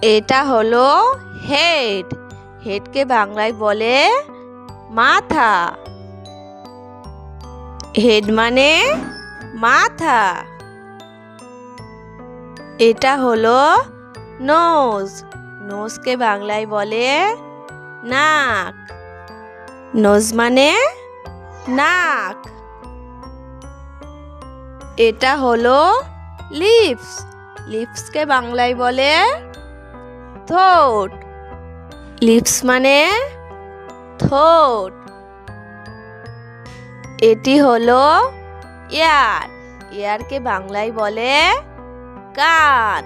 এটা হলো হেড। হেডকে বাংলায় বলে মাথা। হেড মানে মাথা। এটা হলো নোজ। নোজকে বাংলায় বলে নাক। নোজ মানে নাক। এটা হলো লিপস। লিপসকে বাংলায় বলে ঠোঁট। লিপস মানে ঠোঁট। এটি হলো ইয়ার। ইয়ারকে বাংলায় বলে কান।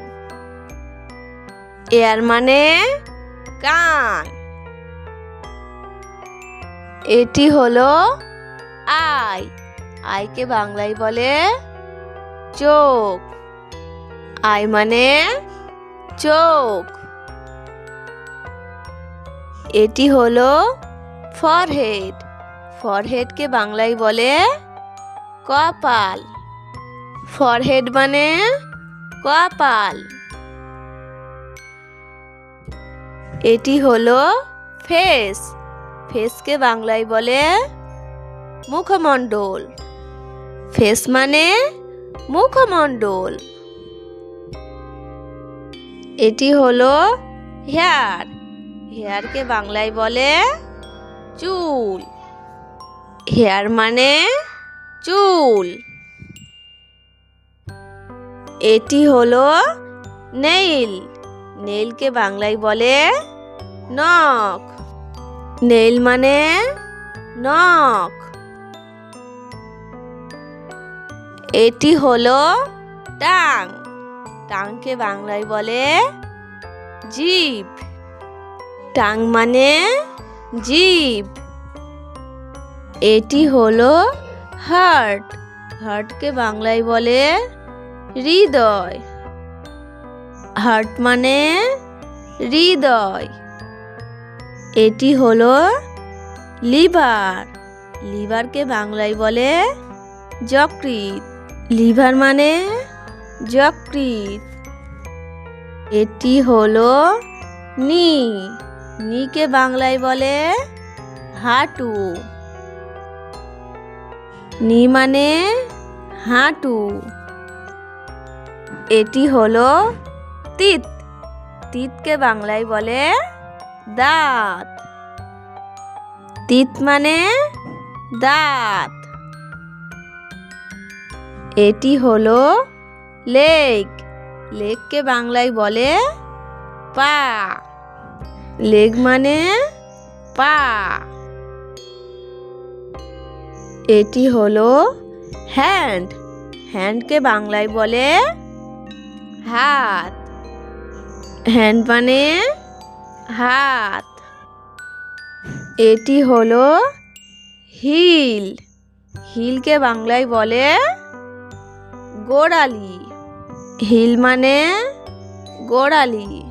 ইয়ার মানে কান। এটি হলো আই। আইকে বাংলায় বলে চোখ। আই মানে চোখ। এটি হলো ফরহেড। ফরহেডকে বাংলায় বলে কপাল। ফরহেড মানে কপাল। এটি হলো ফেস। ফেসকে বাংলায় বলে মুখমণ্ডল। ফেস মানে মুখমণ্ডল। এটি হলো হেয়ার। হেয়ারকে বাংলায় বলে চুল। হেয়ার মানে চুল। এটি হলো নেইল। নেইলকে বাংলায় বলে নখ। নেইল মানে নখ। এটি হলো টাং। টাংকে বাংলায় বলে জিভ। টাং মানে জিভ। এটি হলো হার্ট। হার্টকে বাংলায় বলে হৃদয়। হার্ট মানে হৃদয়। এটি হলো লিভার। লিভারকে বাংলায় বলে যকৃৎ। লিভার মানে যকৃৎ। এটি হলো নি। নিকে বাংলায় বলে হাঁটু। নি মানে হাঁটু। এটি হলো তিত। তিতকে বাংলায় বলে দাঁত। তিত মানে দাঁত। এটি হলো লেগ। লেগকে বাংলায় বলে পা। লেগ মানে পা। এটি হলো হ্যান্ড। হ্যান্ডকে বাংলায় বলে হাত। হ্যান্ড মানে হাত। এটি হলো হিল। হিলকে বাংলায় বলে গোড়ালি। হিল মানে গোড়ালি।